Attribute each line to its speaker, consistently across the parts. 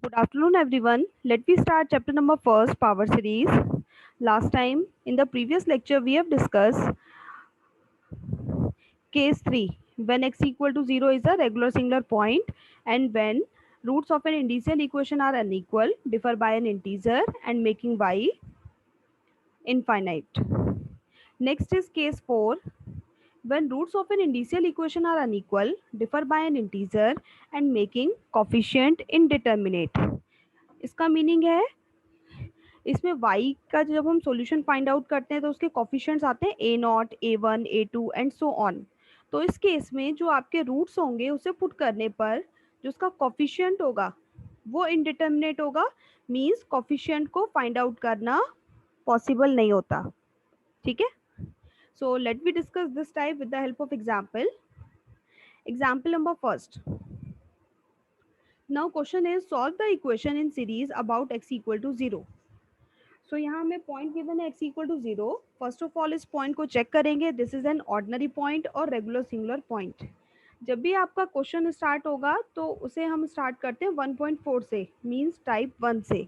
Speaker 1: Good afternoon, everyone. Let me start chapter number first, power series. Last time, in the previous lecture, we have discussed case 3, when x equal to 0 is a regular singular point, and when roots of an indicial equation are unequal, differ by an integer, and making y infinite. Next is case 4, when roots of an indicial equation are unequal, differ by an integer, and making coefficient indeterminate. इसका meaning है इसमें y का जब हम solution find out करते हैं तो उसके कोफिशिएंट्स आते हैं a0, a1, a2 and so on. तो इस केस में जो आपके रूट्स होंगे उसे पुट करने पर जो उसका कोफिशिएंट होगा वो इनडिटर्मिनेट होगा, मींस कोफिशिएंट को फाइंड आउट करना पॉसिबल नहीं होता। ठीक है, so let we discuss this type with the help of example. Example number first, now question is solve the equation in series about x equal to 0। सो यहाँ हमें point given है x equal to 0। First of all इस point को check करेंगे, this is an ordinary point और regular singular point. जब भी आपका क्वेश्चन स्टार्ट होगा तो उसे हम स्टार्ट करते हैं 1.4 से, मींस टाइप 1 से।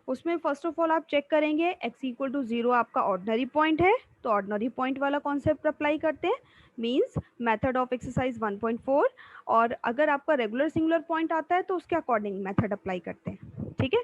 Speaker 1: उसमें फर्स्ट ऑफ ऑल आप चेक करेंगे एक्स इक्वल टू 0 आपका ऑर्डिनरी पॉइंट है, तो ऑर्डिनरी पॉइंट वाला कॉन्सेप्ट अप्लाई करते हैं, मींस मेथड ऑफ एक्सरसाइज 1.4। और अगर आपका रेगुलर सिंगुलर पॉइंट आता है तो उसके अकॉर्डिंग मेथड अप्लाई करते हैं। ठीक है,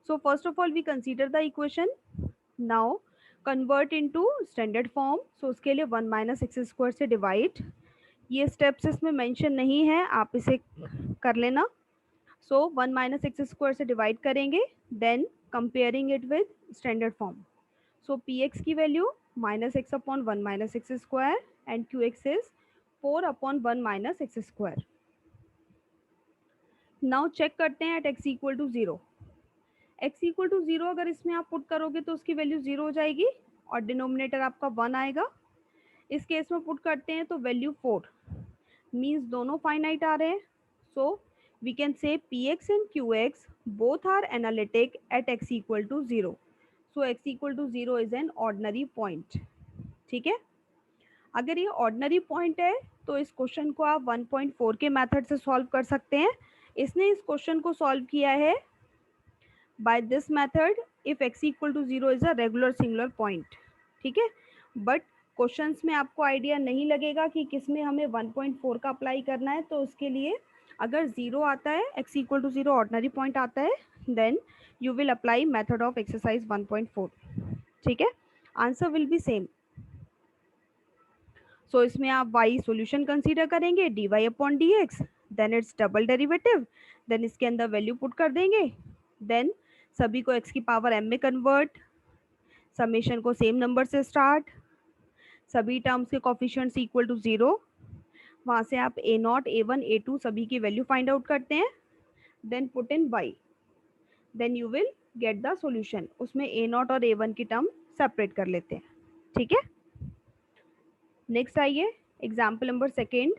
Speaker 1: so first of all we consider the equation. Now convert into standard form. So उसके लिए 1 माइनस एक्स स्क्वायर से डिवाइड, ये स्टेप्स इसमें मेंशन नहीं है, आप इसे कर लेना। सो 1 माइनस एक्स स्क्वायर से डिवाइड करेंगे, then comparing it with standard form. So p x की value minus x upon 1 minus x square and Q x is 4 upon 1 minus x square. Now check करते हैं at x equal to 0। x equal to 0 अगर इसमें आप put करोगे तो उसकी value 0 हो जाएगी और डिनोमिनेटर आपका 1 आएगा। इस केस में पुट करते हैं तो वैल्यू 4, मीन्स दोनों फाइनाइट आ रहे हैं। So we can say P X and Q X both are analytic at x equal to 0। So X equal to 0 is an ordinary point. ठीक है, अगर ये ऑर्डिनरी पॉइंट है तो इस क्वेश्चन को आप 1.4 के मेथड से सॉल्व कर सकते हैं। इसने इस क्वेश्चन को सॉल्व किया है by this method if x equal to 0 is a regular singular point। ठीक है, बट क्वेश्चंस में आपको आइडिया नहीं लगेगा कि किस में हमें 1.4 का अप्लाई करना है, तो उसके लिए अगर 0 आता है, x equal to 0 ordinary point आता है, then you will apply method of exercise 1.4। ठीक है, answer will be same. So इसमें आप y सॉल्यूशन कंसीडर करेंगे dy upon D X, then it's double derivative, then इसके अंदर वैल्यू पुट कर देंगे, देन सभी को x की पावर m में कन्वर्ट, समेशन को सेम नंबर से स्टार्ट, सभी टर्म्स के कोफिशिएंट्स इक्वल टू 0, वहाँ से आप a0, a1, a2 सभी की वैल्यू फाइंड आउट करते हैं, then put in y, then you will get the solution. उसमें a0 और a1 की टर्म सेपरेट कर लेते हैं। ठीक है, नेक्स्ट आइए example number second.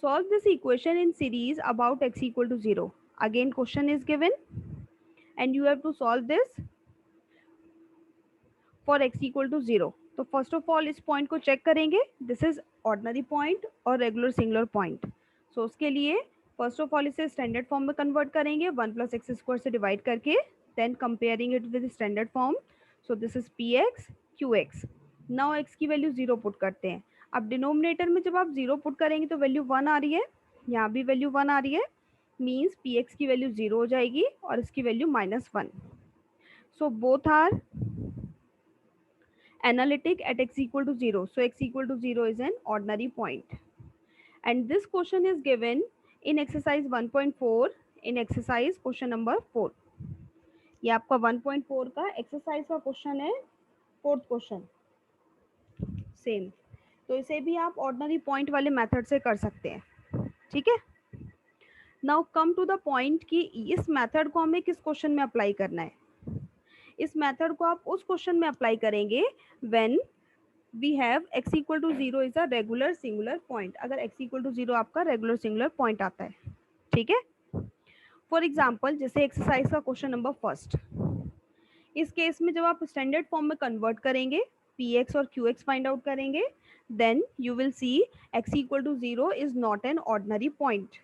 Speaker 1: Solve this equation in series about x equal to 0. Again question is given and you have to solve this for x equal to 0. तो first of all इस point को check करेंगे, this is ordinary point और regular singular point. So उसके लिए first of all इसे standard form में convert करेंगे 1 प्लस एक्स स्क्वायर से डिवाइड करके, then comparing it with standard form. So this is P X Q X. Now X की value 0 put करते हैं। अब डिनोमिनेटर में जब आप 0 पुट करेंगे तो वैल्यू 1 आ रही है, यहाँ भी वैल्यू 1 आ रही है, मीन्स पी एक्स की वैल्यू 0 हो जाएगी और इसकी value -1। So both are analytic at x equal to 0. So x equal to 0 is an ordinary point. And this question is given in exercise 1.4 in exercise question number 4. ये आपका 1.4 का exercise का question है, fourth question same. तो इसे भी आप ordinary point वाले मेथड से कर सकते हैं। ठीक है, now come to the point कि इस मेथड को हमें किस क्वेश्चन में अप्लाई करना है। इस मेथड को आप उस क्वेश्चन में अप्लाई करेंगे when we have x equal to 0 is a regular singular point, अगर x इक्वल टू 0 आपका रेगुलर सिंगुलर पॉइंट आता है। ठीक है, फॉर एग्जाम्पल जैसे एक्सरसाइज का क्वेश्चन नंबर फर्स्ट, इस केस में जब आप स्टैंडर्ड फॉर्म में कन्वर्ट करेंगे, पी एक्स और क्यू एक्स फाइंड आउट करेंगे, then you will see x equal to 0 is not an ordinary point.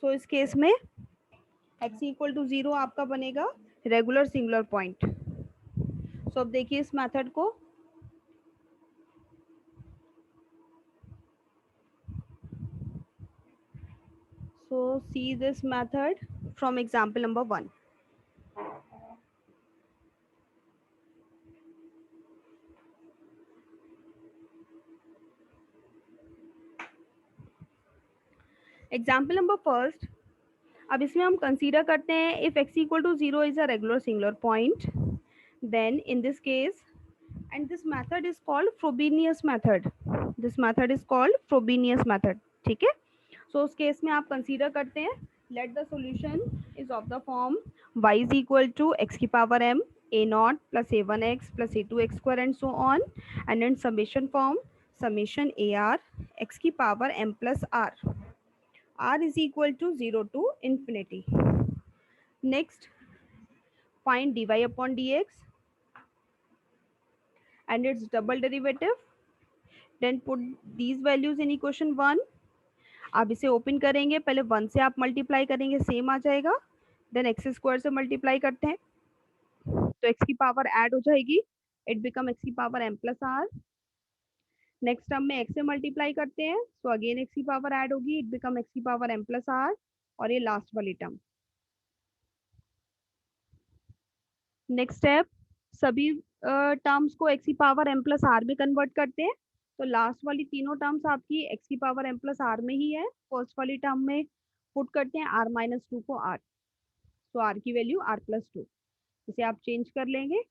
Speaker 1: So इस केस में x इक्वल टू 0 आपका बनेगा रेगुलर सिंगुलर पॉइंट। सो अब देखिए इस मेथड को, so see this method from example number 1। Example number first, अब इसमें हम कंसीडर करते हैं if x equal to 0 is a regular singular point, then in this case, and this method is called Frobenius method. This method is called Frobenius method. ठीक है, so उस case में आप कंसीडर करते हैं let the solution is of the form y is equal to x की power m a naught plus a1x plus a2x square and so on, and in summation form summation ar x की power m plus r is equal to 0 to infinity. Next, find dy upon dx and its double derivative, then put these values in equation 1. आप इसे open करेंगे, पहले 1 से आप multiply करेंगे, same आ जाएगा, देन एक्स स्क्वायर से मल्टीप्लाई करते हैं तो एक्स की पावर ऐड हो जाएगी, इट बिकम एक्स की power m plus R. Next term में एक्स से मल्टीप्लाई करते हैं, सो अगेन एक्स की पावर ऐड होगी, इट बिकम एक्स की पावर m प्लस आर। और ये लास्ट वाली टर्म। नेक्स्ट स्टेप, सभी टर्म्स को एक्स की पावर m प्लस आर में कन्वर्ट करते हैं, तो लास्ट वाली तीनों टर्म्स आपकी एक्स की पावर m प्लस आर में ही है। फर्स्ट वाली टर्म में पुट करते हैं r माइनस टू को r, तो r की वैल्यू r प्लस टू, इसे आप चेंज कर लेंगे।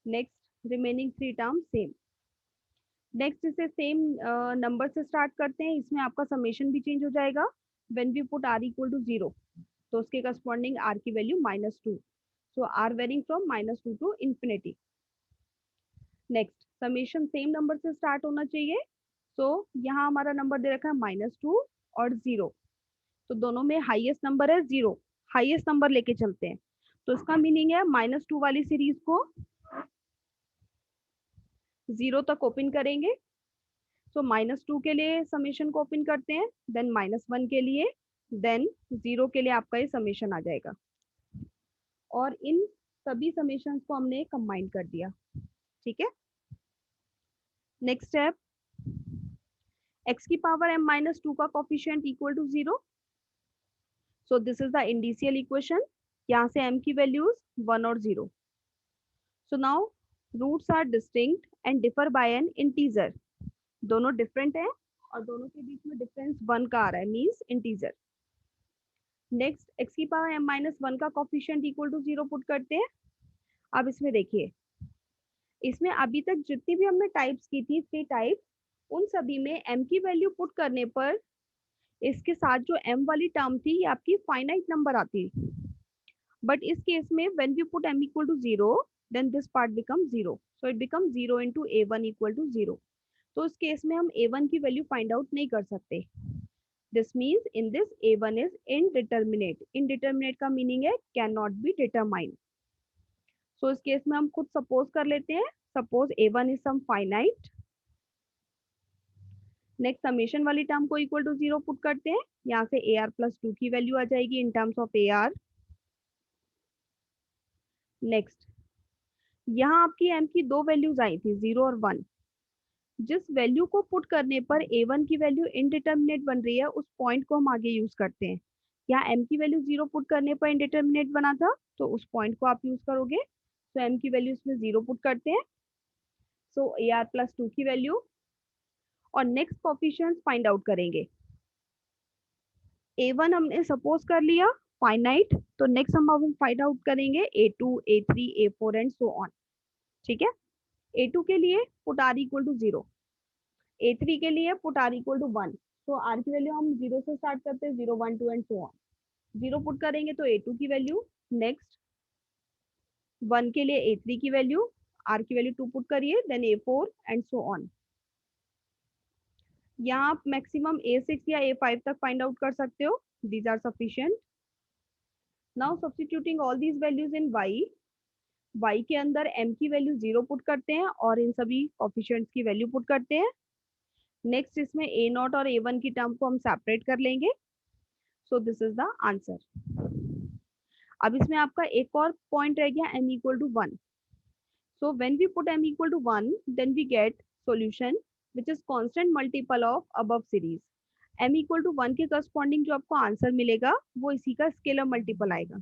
Speaker 1: Next remaining three term same. Next इसे सेम नंबर से स्टार्ट करते हैं, इसमें आपका समेशन भी चेंज हो जाएगा। When we put r equal to 0, तो उसके करस्पॉन्डिंग r की value minus two, so r varying from minus two to infinity. Next summation same number से स्टार्ट होना चाहिए, सो यहाँ हमारा नंबर दे रखा है माइनस टू और 0, तो दोनों में हाईएस्ट नंबर है 0, हाईएस्ट नंबर लेके चलते हैं, तो इसका मीनिंग है माइनस टू वाली सीरीज को 0 तक ओपन करेंगे, सो माइनस टू के लिए समेशन को ओपन करते हैं, देन माइनस वन के लिए, देन 0 के लिए आपका ये समेशन आ जाएगा, और इन सभी समेशन को हमने कंबाइन कर दिया। ठीक है, नेक्स्ट स्टेप, x की पावर m माइनस टू का coefficient equal to 0, so this is the indicial equation. यहाँ से m की वैल्यूज 1 और 0। So now roots are distinct and differ by an integer, दोनों डिफरेंट है और दोनों के बीच में डिफरेंस 1 का आ रहा है, मीन्स इंटीजर। नेक्स्ट x की पावर m माइनस वन का कोफिशिएंट इक्वल टू 0 पुट करते हैं। अब इसमें देखिए, इसमें अभी तक जितनी भी हमने टाइप्स की थी, थ्री टाइप, उन सभी में m की वैल्यू पुट करने पर इसके साथ जो m वाली टर्म थी ये आपकी फाइनाइट नंबर आती, बट इस केस में when we put m equal to 0, then this part become 0, so it become 0 into a1 equal to 0। तो उस केस में हम a1 की वैल्यू फाइंड आउट नहीं कर सकते। This means in this a1 is indeterminate. Indeterminate का मीनिंग है can not be determined. So इस केस में हम खुद सपोज कर लेते हैं, suppose a1 is some finite. Next summation वाली टर्म को इक्वल टू 0 पुट करते हैं, यहाँ से ar प्लस टू की वैल्यू आ जाएगी in terms of ar। Next, यहाँ आपकी m की दो वैल्यूज आई थी 0 और 1, जिस वैल्यू को पुट करने पर a1 की वैल्यू इनडिटर्मिनेट बन रही है उस पॉइंट को हम आगे यूज करते हैं। यहाँ m की वैल्यू 0 पुट करने पर इनडिटर्मिनेट बना था, तो उस पॉइंट को आप यूज करोगे, तो m की वैल्यू इसमें 0 पुट करते हैं, सो ar प्लस टू की वैल्यू, और नेक्स्ट कोफिशिएंट्स फाइंड आउट करेंगे। a1 हमने सपोज कर लिया फाइनाइट, तो नेक्स्ट हम फाइंड आउट करेंगे a2 a3 a4 and so on. ठीक है, a2 के लिए put r equal to 0, a3 के लिए पुट r इक्वल टू 1, तो r की वैल्यू हम 0 से स्टार्ट करते हैं, 0 1 2 एंड सो ऑन। 0 पुट करेंगे तो a2 की वैल्यू, नेक्स्ट 1 के लिए a3 की वैल्यू, r की वैल्यू 2 पुट करिए, then a4 and so on. यहाँ आप मैक्सिमम a6 या a5 तक फाइंड आउट कर सकते हो, these are sufficient. Now substituting all these values in y के अंदर m की वैल्यू 0 पुट करते हैं और इन सभी कोफिशिएंट्स की वैल्यू पुट करते हैं। नेक्स्ट इसमें a0 और a1 की टर्म को हम सेपरेट कर लेंगे, so this is the answer. अब इसमें आपका एक और पॉइंट रह गया m equal to 1। So when we put m equal to 1, then we get solution which is constant multiple of above series. m equal to 1 के corresponding जो आपको आंसर मिलेगा वो इसी का स्केलर मल्टीपल आएगा।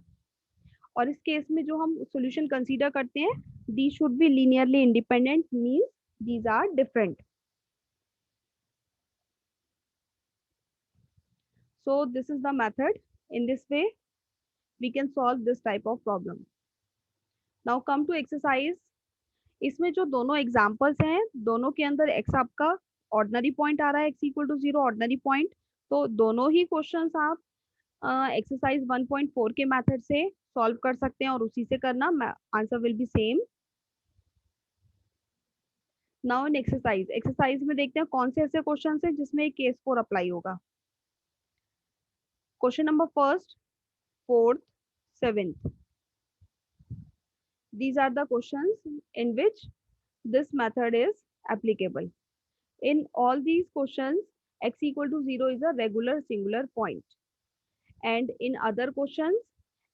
Speaker 1: और इस केस में जो हम सॉल्यूशन कंसीडर करते हैं, these should be linearly independent, means these are different. So this is the method. In this way we can solve this type of problem. Now come to exercise. इसमें जो दोनों examples हैं, दोनों के अंदर x आपका ऑर्डिनरी पॉइंट आ रहा है, x equal to 0 ordinary point. तो दोनों ही क्वेश्चंस आप एक्सरसाइज 1.4 के मेथड से सॉल्व कर सकते हैं और उसी से करना, answer will be same. Now in exercise में देखते हैं कौन से ऐसे क्वेश्चन है जिसमें केस 4 अप्लाई होगा। Question number first, fourth, seventh, these are the questions in which this method is applicable. In all these questions, x equal to 0 is a regular singular point. And in other questions,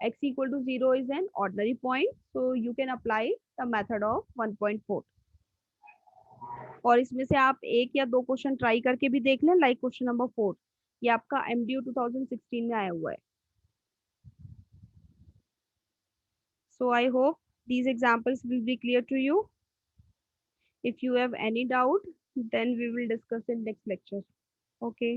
Speaker 1: x equal to 0 is an ordinary point. So you can apply the method of 1.4. और इसमें से आप एक या दो question try करके भी देख लें, लाइक क्वेश्चन नंबर 4, ये आपका MDU 2016 में आया हुआ है। So I hope these examples will be clear to you. If you have any doubt, then we will discuss in next lecture. Okay.